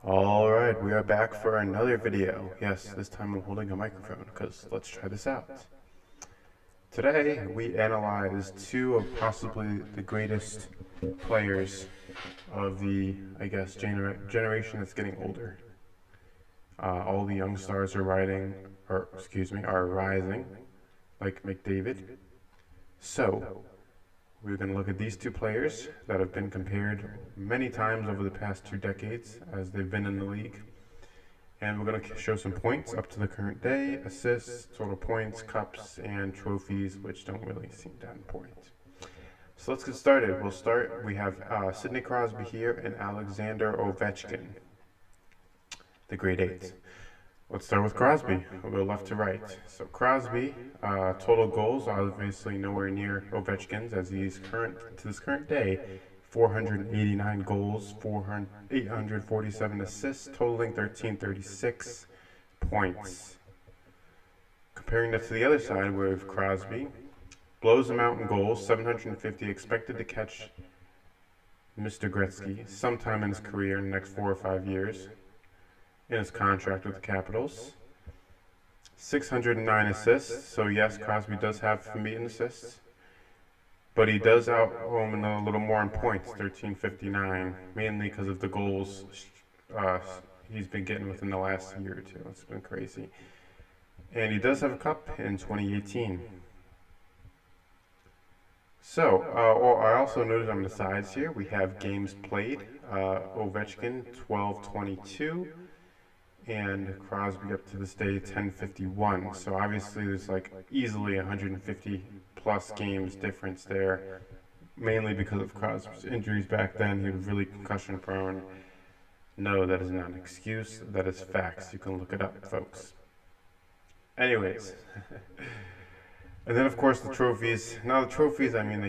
Alright, we are back for another video. Yes, this time I'm holding a microphone, because let's try this out. Today, we analyzed two of possibly the greatest players of the, generation that's getting older. All the young stars are rising, like McDavid. So, we're going to look at these two players that have been compared many times over the past 2 decades as they've been in the league. And we're going to show some points up to the current day, assists, total points, cups, and trophies, which don't really seem that important. So let's get started. We have Sidney Crosby here and Alexander Ovechkin, the grade 8. Let's start with Crosby. We'll go left to right. So Crosby, total goals, obviously nowhere near Ovechkin's, as he's to this current day, 489 goals, 847 assists, totaling 1336 points. Comparing that to the other side with Crosby, blows him out in goals, 750, expected to catch Mr. Gretzky sometime in his career in the next 4 or 5 years in his contract with the Capitals. 609 assists, so yes, Crosby does have meet in assists, but he does out-own him a little more in points, 1359, mainly because of the goals he's been getting within the last year or two. It's been crazy. And he does have a cup in 2018. So, I also noted on the sides here, we have games played. Ovechkin, 1222. And Crosby up to this day 1051. So obviously there's like easily 150 plus games difference there, mainly because of Crosby's injuries back then. He was really concussion prone. No, that is not an excuse. That is facts. You can look it up, folks. Anyways. And then of course the trophies. Now the trophies, I mean,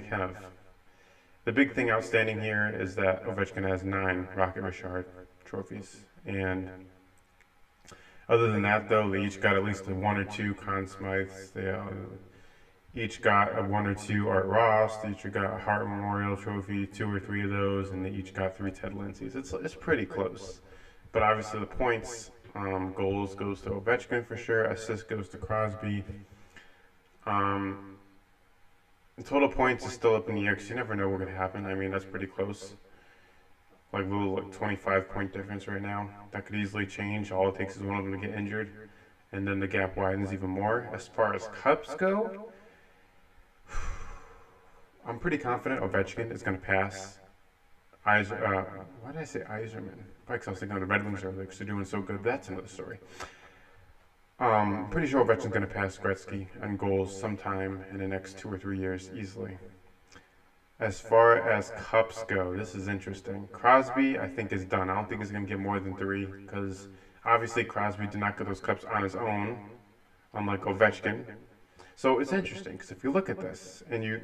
the big thing outstanding here is that Ovechkin has 9 Rocket Richard trophies. And other than that, though, they each got at least a 1 or 2 Conn Smythes. They each got a 1 or 2 Art Ross. They each got a Hart Memorial Trophy, 2 or 3 of those, and they each got 3 Ted Lindsays. It's pretty close. But obviously the points, goals goes to Ovechkin for sure. Assist goes to Crosby. The total points is still up in the air because you never know what's going to happen. I mean, that's pretty close. Like 25-point difference right now. That could easily change. All it takes is one of them to get injured, and then the gap widens even more. As far as cups go, I'm pretty confident Ovechkin is going to pass why did I say Yzerman? Probably because I was thinking of the Red Wings earlier because they're doing so good. But that's another story. Pretty sure Ovechkin's going to pass Gretzky on goals sometime in the next 2 or 3 years easily. As far as cups go, this is interesting. Crosby, I think, is done. I don't think he's going to get more than 3 because obviously Crosby did not get those cups on his own, unlike Ovechkin. So it's interesting because if you look at this and you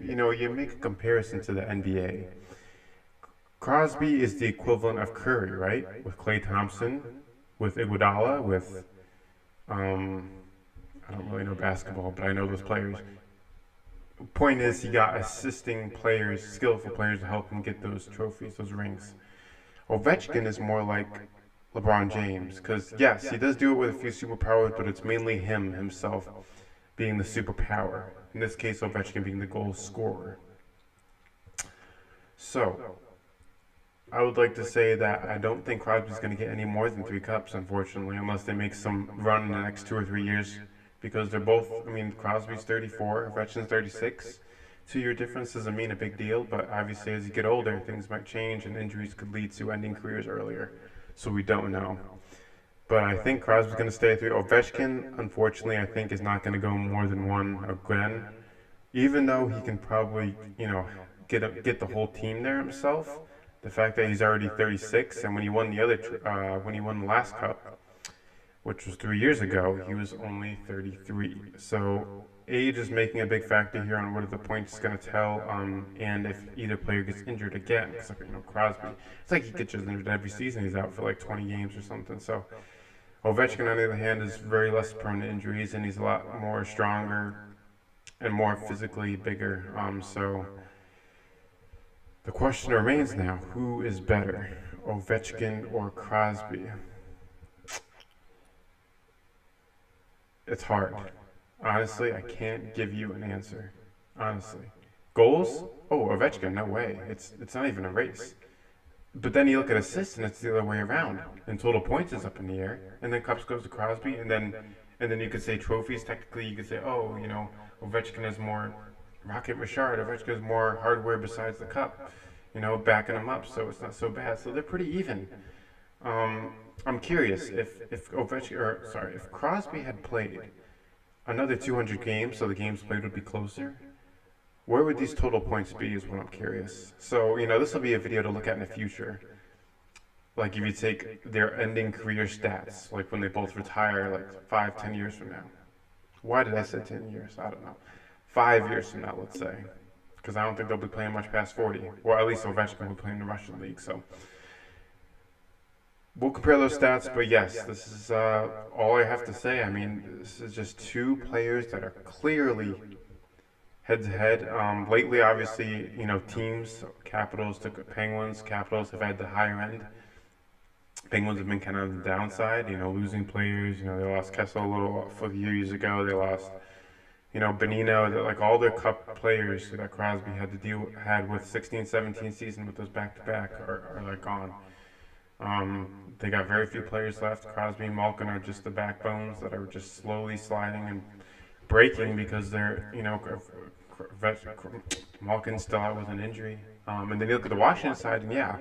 make a comparison to the NBA, Crosby is the equivalent of Curry, right? With Klay Thompson, with Iguodala, with I don't really know basketball, but I know those players. Point is, he got assisting players, skillful players to help him get those trophies, those rings. Ovechkin is more like LeBron James, because yes, he does do it with a few superpowers, but it's mainly himself, being the superpower. In this case, Ovechkin being the goal scorer. So, I would like to say that I don't think Crosby's going to get any more than 3 cups, unfortunately, unless they make some run in the next 2 or 3 years. Because they're both, Crosby's 34, Ovechkin's 36. 2-year difference doesn't mean a big deal, but obviously as you get older, things might change and injuries could lead to ending careers earlier. So we don't know. But I think Crosby's going to stay at 3. Ovechkin, unfortunately, I think is not going to go more than 1 again. Even though he can probably, get the whole team there himself. The fact that he's already 36, and when he won the last cup, which was 3 years ago, he was only 33. So age is making a big factor here on what the points is going to tell, and if either player gets injured again. Because Crosby, it's like he gets injured every season. He's out for like 20 games or something. So Ovechkin, on the other hand, is very less prone to injuries, and he's a lot more stronger and more physically bigger. So the question remains now: who is better, Ovechkin or Crosby? It's hard. Honestly, I can't give you an answer. Honestly. Goals? Oh, Ovechkin, no way. It's not even a race. But then you look at assists and it's the other way around. And total points is up in the air. And then Cups goes to Crosby and then you could say trophies, technically you could say, oh, Ovechkin has more Rocket Richard, Ovechkin has more hardware besides the cup, backing him up, so it's not so bad. So they're pretty even. I'm curious if Ovechkin, or sorry, if Crosby had played another 200 games, so the games played would be closer. Where would these total points be? Is what I'm curious. So this will be a video to look at in the future. Like if you take their ending career stats, like when they both retire, like 5, 10 years from now. Why did I say 10 years? I don't know. 5 years from now, let's say, because I don't think they'll be playing much past 40, or at least Ovechkin will play in the Russian league. So we'll compare those stats, but yes, this is all I have to say. I mean, this is just two players that are clearly head to head. Lately, obviously, teams, Capitals took Penguins. Capitals have had the higher end. Penguins have been kind of on the downside, losing players. They lost Kessel a few years ago. They lost, Benino. Like all their cup players that Crosby had with 16-17 season with those back to back are like gone. They got very few players left. Crosby and Malkin are just the backbones that are just slowly sliding and breaking because they're, Malkin's still out with an injury. And then you look at the Washington side, and yeah,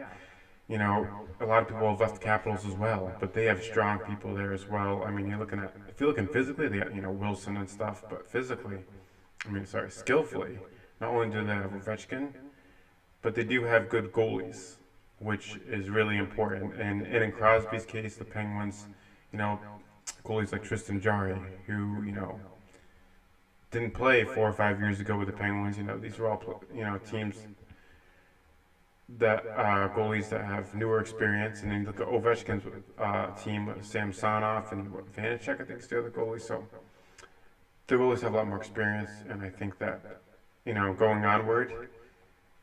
a lot of people have left the Capitals as well, but they have strong people there as well. I mean, if you're looking physically, they got, Wilson and stuff, but skillfully, not only do they have Ovechkin, but they do have good goalies, which is really important. And in Crosby's case, the Penguins, goalies like Tristan Jarry, who, didn't play 4 or 5 years ago with the Penguins. These are all, teams that goalies that have newer experience, and then you look at Ovechkin's team, Samsonov and Vanacek, I think is the other goalie. So the goalies have a lot more experience, and I think that going onward,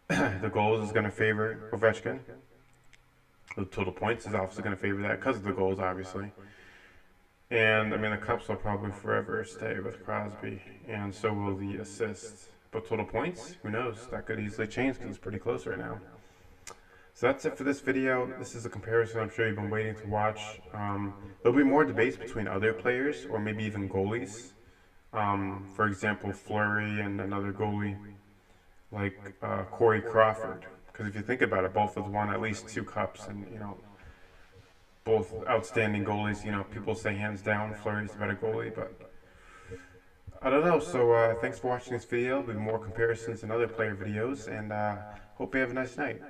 the goals is going to favor Ovechkin. The total points is obviously going to favor that because of the goals, obviously. And I mean, the cups will probably forever stay with Crosby, and so will the assists. But total points, who knows? That could easily change because it's pretty close right now. So that's it for this video. This is a comparison I'm sure you've been waiting to watch. There'll be more debates between other players or maybe even goalies. For example, Fleury and another goalie like Corey Crawford. Because if you think about it, both have won at least 2 cups, and both outstanding goalies. People say hands down Fleury's the better goalie, but I don't know. So thanks for watching this video. There'll be more comparisons and other player videos, and hope you have a nice night.